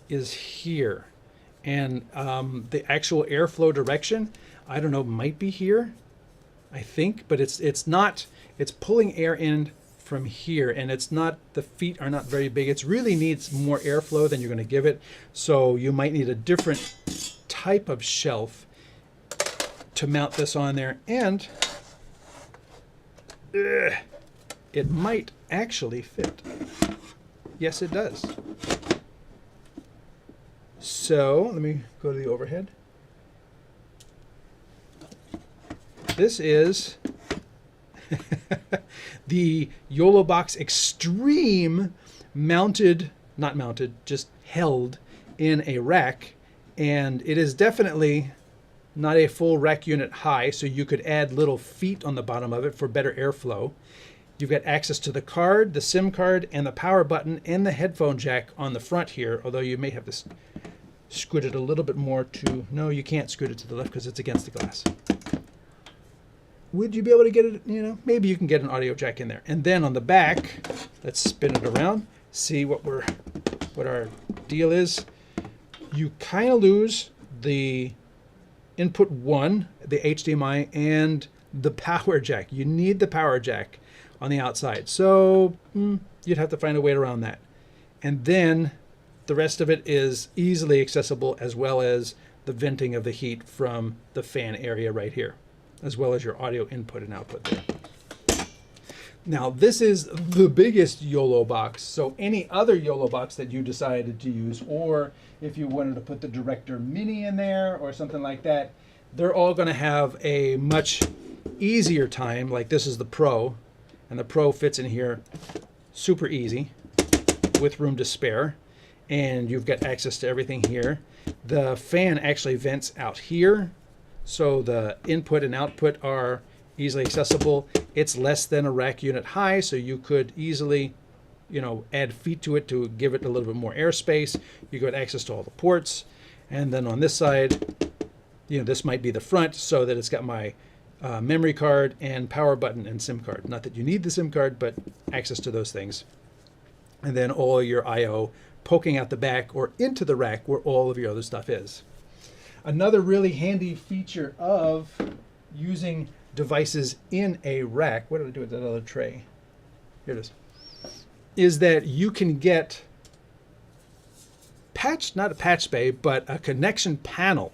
is here. And the actual airflow direction, I don't know, might be here, I think, but it's not, it's pulling air in from here, and it's not, the feet are not very big. It really needs more airflow than you're going to give it. So you might need a different type of shelf to mount this on there. And it might actually fit. Yes, it does. So let me go to the overhead. This is the YOLOBox Extreme mounted, not mounted, just held in a rack. And it is definitely not a full rack unit high, so you could add little feet on the bottom of it for better airflow. You've got access to the card, the SIM card, and the power button, and the headphone jack on the front here, although you may have to scoot it a little bit more to, no, you can't scoot it to the left because it's against the glass. Would you be able to get it, you know, maybe you can get an audio jack in there. And then on the back, let's spin it around, see what our deal is. You kind of lose the input 1, the HDMI, and the power jack. You need the power jack on the outside. So you'd have to find a way around that. And then the rest of it is easily accessible, as well as the venting of the heat from the fan area right here, as well as your audio input and output there. Now, this is the biggest YOLOBox, so any other YOLOBox that you decided to use, or if you wanted to put the Director Mini in there or something like that, they're all going to have a much easier time. Like this is the Pro, and the Pro fits in here super easy with room to spare, and you've got access to everything here. The fan actually vents out here, so the input and output are easily accessible. It's less than a rack unit high, so you could easily, you know, add feet to it to give it a little bit more airspace. You got access to all the ports. And then on this side, you know, this might be the front, so that it's got my memory card and power button and SIM card. Not that you need the SIM card, but access to those things. And then all your I/O poking out the back or into the rack where all of your other stuff is. Another really handy feature of using devices in a rack, what did I do with that other tray? Here it is that you can get not a patch bay, but a connection panel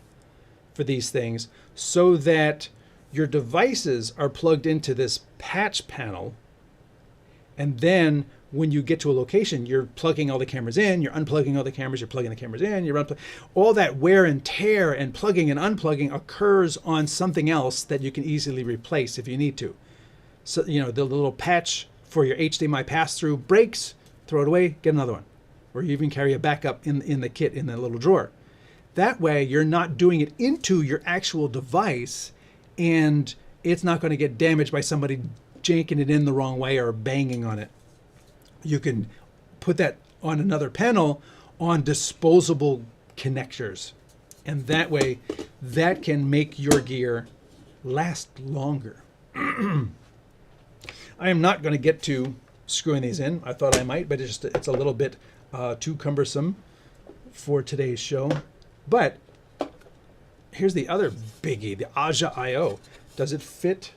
for these things, so that your devices are plugged into this patch panel, and then when you get to a location, you're plugging all the cameras in, you're unplugging all the cameras, you're plugging the cameras in, you're unplugging. All that wear and tear and plugging and unplugging occurs on something else that you can easily replace if you need to. So, you know, the little patch for your HDMI pass-through breaks, throw it away, get another one. Or you even carry a backup in the kit in the little drawer. That way, you're not doing it into your actual device, and it's not going to get damaged by somebody janking it in the wrong way or banging on it. You can put that on another panel on disposable connectors. And that way, that can make your gear last longer. I am not going to get to screwing these in. I thought I might, but it's a little bit too cumbersome for today's show. But here's the other biggie, the Osee I/O. Does it fit?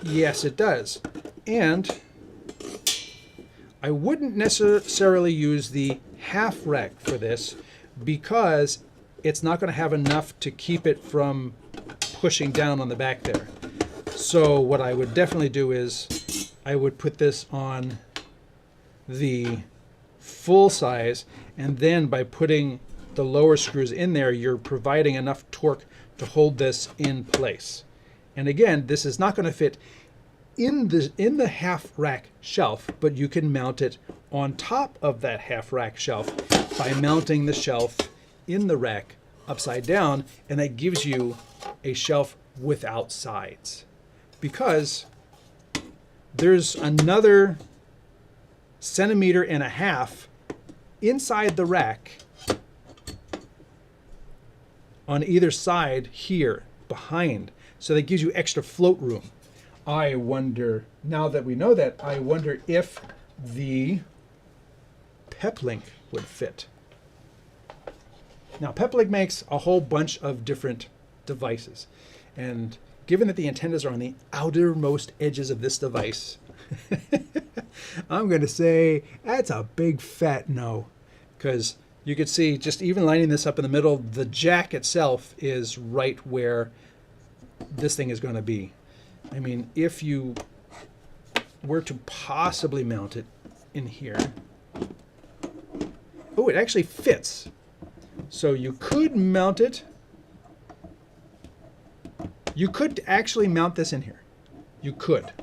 Yes, it does. And I wouldn't necessarily use the half rack for this, because it's not going to have enough to keep it from pushing down on the back there. So what I would definitely do is I would put this on the full size, and then by putting the lower screws in there, you're providing enough torque to hold this in place. And again, this is not going to fit in the half rack shelf, but you can mount it on top of that half rack shelf by mounting the shelf in the rack upside down, and that gives you a shelf without sides, because there's another 1.5 centimeters inside the rack on either side here behind, so that gives you extra float room. I wonder, now that we know that, I wonder if the Peplink would fit. Now, Peplink makes a whole bunch of different devices. And given that the antennas are on the outermost edges of this device, I'm going to say that's a big fat no. Because you could see, just even lining this up in the middle, the jack itself is right where this thing is going to be. I mean, if you were to possibly mount it in here, oh, it actually fits. So you could mount it. You could actually mount this in here. You could.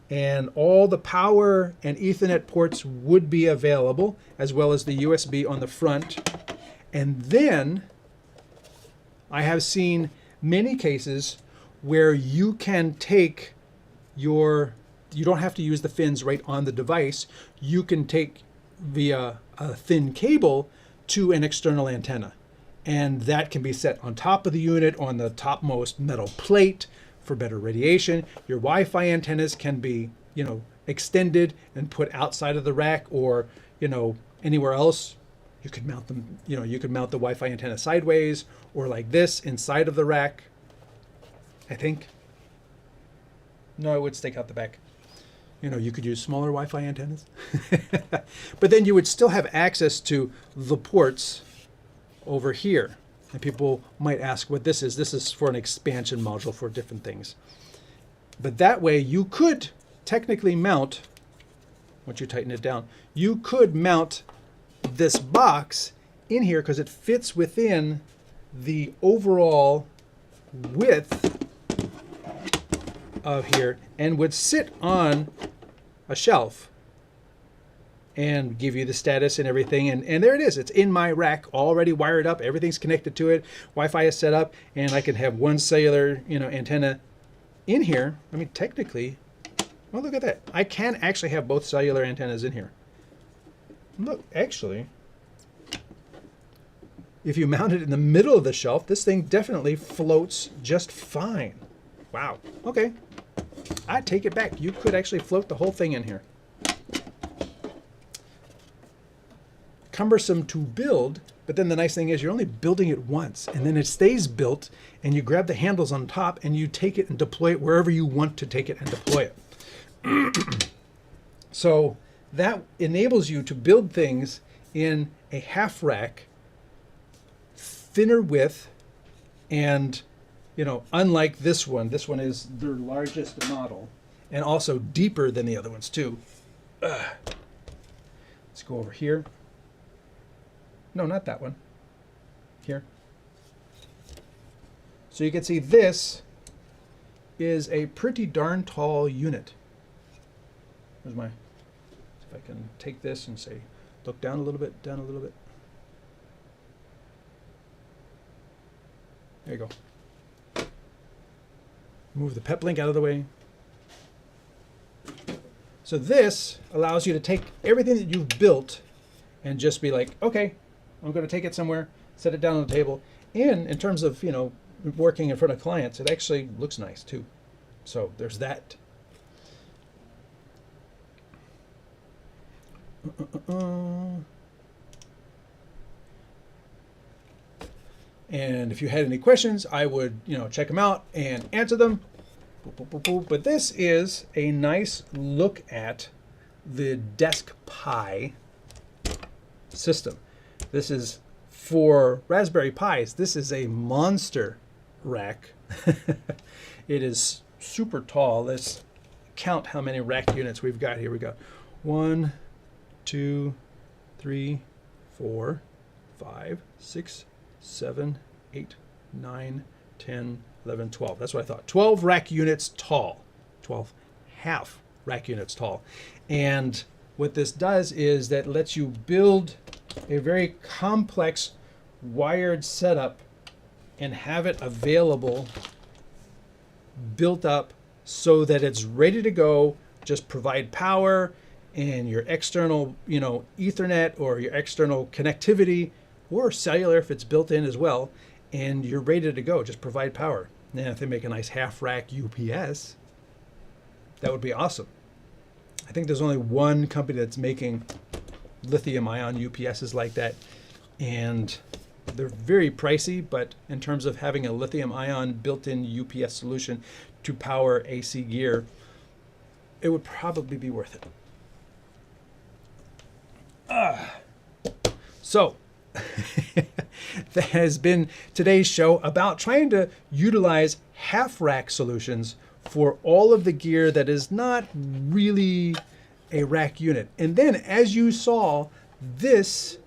And all the power and Ethernet ports would be available, as well as the USB on the front. And then I have seen many cases where you can take you don't have to use the fins right on the device. You can take via a thin cable to an external antenna. And that can be set on top of the unit on the topmost metal plate for better radiation. Your Wi-Fi antennas can be, extended and put outside of the rack or, anywhere else. You could mount them, you could mount the Wi-Fi antenna sideways or like this inside of the rack, I think. No, it would stick out the back. You could use smaller Wi-Fi antennas. But then you would still have access to the ports over here. And people might ask what this is. This is for an expansion module for different things. But that way you could technically mount, once you tighten it down, you could mount this box in here because it fits within the overall width of here and would sit on a shelf and give you the status and everything. And there it is. It's in my rack, already wired up. Everything's connected to it. Wi-Fi is set up, and I can have one cellular, antenna in here. I mean, technically, well, look at that. I can actually have both cellular antennas in here. Look, actually, if you mount it in the middle of the shelf, this thing definitely floats just fine. Wow. Okay. I take it back. You could actually float the whole thing in here. Cumbersome to build, but then the nice thing is you're only building it once, and then it stays built, and you grab the handles on top, and you take it and deploy it wherever you want to take it and deploy it. So that enables you to build things in a half rack, thinner width, and unlike this one is their largest model, and also deeper than the other ones too. Let's go over here. No, not that one. Here. So you can see this is a pretty darn tall unit. Where's my, if I can take this and say, look down a little bit, down a little bit. There you go. Move the Peplink out of the way. So this allows you to take everything that you've built and just be like, okay, I'm going to take it somewhere, set it down on the table. And in terms of, working in front of clients, it actually looks nice too. So there's that. And if you had any questions, I would, check them out and answer them. But this is a nice look at the DeskPi system. This is for Raspberry Pis. This is a monster rack. It is super tall. Let's count how many rack units we've got here. We got 1, 2, 3, 4, 5, 6, 7, 8, 9, 10, 11, 12. That's what I thought. 12 rack units tall. 12 half rack units tall. And what this does is that lets you build a very complex wired setup and have it available, built up so that it's ready to go. Just provide power and your external, Ethernet or your external connectivity or cellular if it's built in as well, and you're ready to go. Just provide power. Now, if they make a nice half rack UPS, that would be awesome. I think there's only one company that's making lithium ion UPSs like that, and they're very pricey, but in terms of having a lithium ion built-in UPS solution to power AC gear, it would probably be worth it. So that has been today's show about trying to utilize half rack solutions for all of the gear that is not really a rack unit. And then, as you saw, this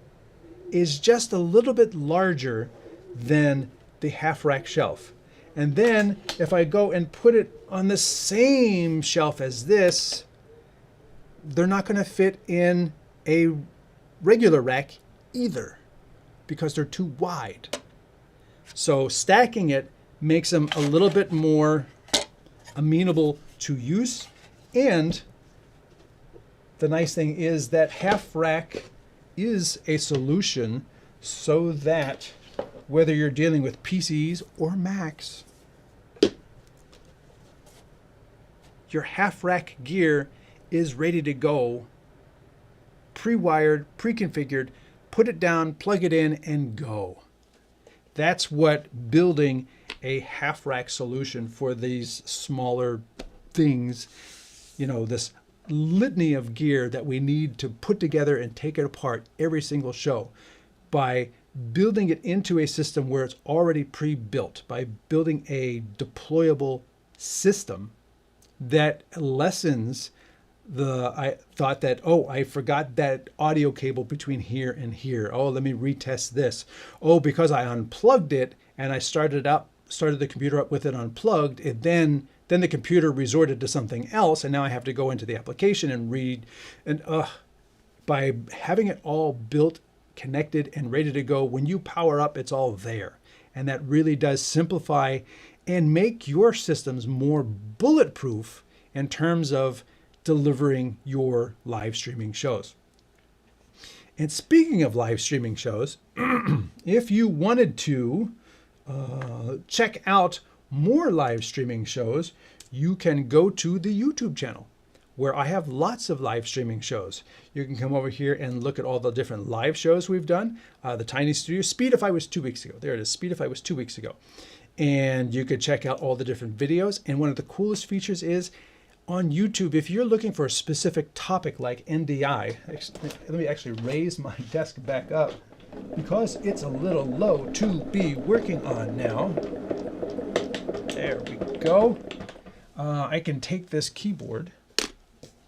is just a little bit larger than the half rack shelf. And then if I go and put it on the same shelf as this, they're not going to fit in a regular rack either because they're too wide. So stacking it makes them a little bit more amenable to use. And the nice thing is that half rack is a solution so that whether you're dealing with PCs or Macs, your half rack gear is ready to go, pre-wired, pre-configured, put it down, plug it in, and go. That's what building a half rack solution for these smaller things, you know, this litany of gear that we need to put together and take it apart every single show, by building it into a system where it's already pre-built, by building a deployable system that lessens I thought that, oh, I forgot that audio cable between here and here. Oh, let me retest this. Oh, because I unplugged it and I started the computer up with it unplugged, and then the computer resorted to something else, and now I have to go into the application and read. And by having it all built, connected, and ready to go, when you power up, it's all there. And that really does simplify and make your systems more bulletproof in terms of delivering your live streaming shows. And speaking of live streaming shows, if you wanted to check out more live streaming shows, you can go to the YouTube channel where I have lots of live streaming shows. You can come over here and look at all the different live shows we've done. The Tiny Studio, Speedify was 2 weeks ago. There it is, Speedify was 2 weeks ago. And you could check out all the different videos. And one of the coolest features is on YouTube, if you're looking for a specific topic like NDI, let me actually raise my desk back up because it's a little low to be working on now. There we go. I can take this keyboard,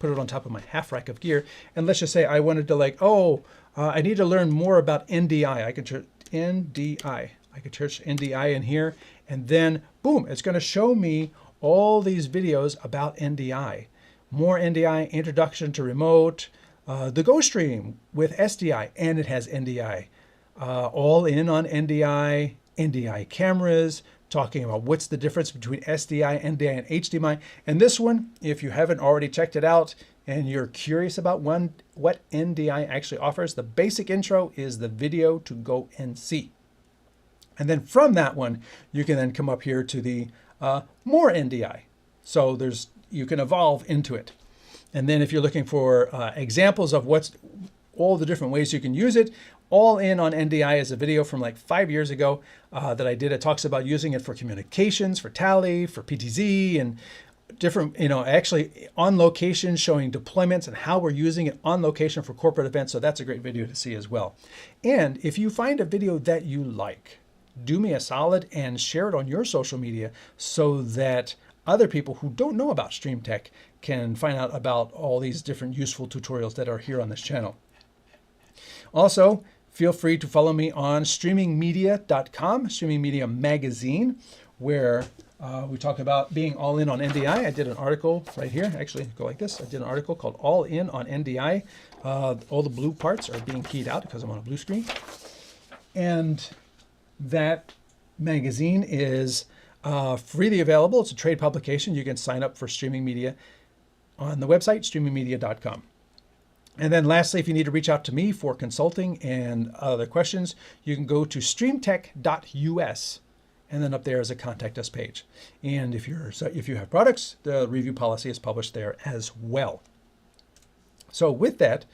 put it on top of my half rack of gear, and let's just say I wanted to I need to learn more about NDI. I can search NDI. I could search NDI in here, and then boom, it's going to show me all these videos about NDI. More NDI, introduction to remote, the GoStream with SDI, and it has NDI. All in on NDI, NDI cameras, talking about what's the difference between SDI, NDI, and HDMI. And this one, if you haven't already checked it out and you're curious about what NDI actually offers, the basic intro is the video to go and see. And then from that one, you can then come up here to the more NDI. So you can evolve into it. And then if you're looking for examples of what's all the different ways you can use it, All In on NDI is a video from like 5 years ago that I did. It talks about using it for communications, for Tally, for PTZ, and different, actually on location, showing deployments and how we're using it on location for corporate events. So that's a great video to see as well. And if you find a video that you like, do me a solid and share it on your social media so that other people who don't know about StreamTek can find out about all these different useful tutorials that are here on this channel. Also, feel free to follow me on streamingmedia.com, Streaming Media Magazine, where we talk about being all in on NDI. I did an article right here. Actually, go like this. I did an article called All In on NDI. All the blue parts are being keyed out because I'm on a blue screen. And that magazine is freely available. It's a trade publication. You can sign up for Streaming Media on the website, streamingmedia.com. And then lastly, if you need to reach out to me for consulting and other questions, you can go to streamtek.us and then up there is a contact us page. And if you have products, the review policy is published there as well. So with that,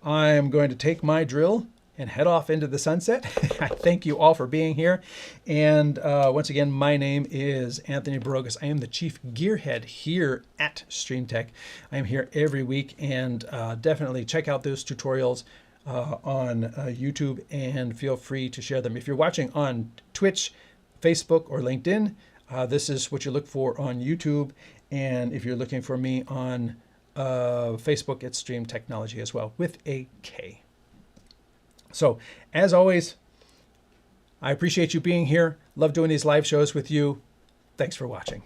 I'm going to take my drill and head off into the sunset. I thank you all for being here. And once again, my name is Anthony Barogas. I am the Chief Gearhead here at StreamTek. I am here every week, and definitely check out those tutorials on YouTube, and feel free to share them. If you're watching on Twitch, Facebook, or LinkedIn, this is what you look for on YouTube. And if you're looking for me on Facebook, it's Stream Technology as well, with a K. So, as always, I appreciate you being here. Love doing these live shows with you. Thanks for watching.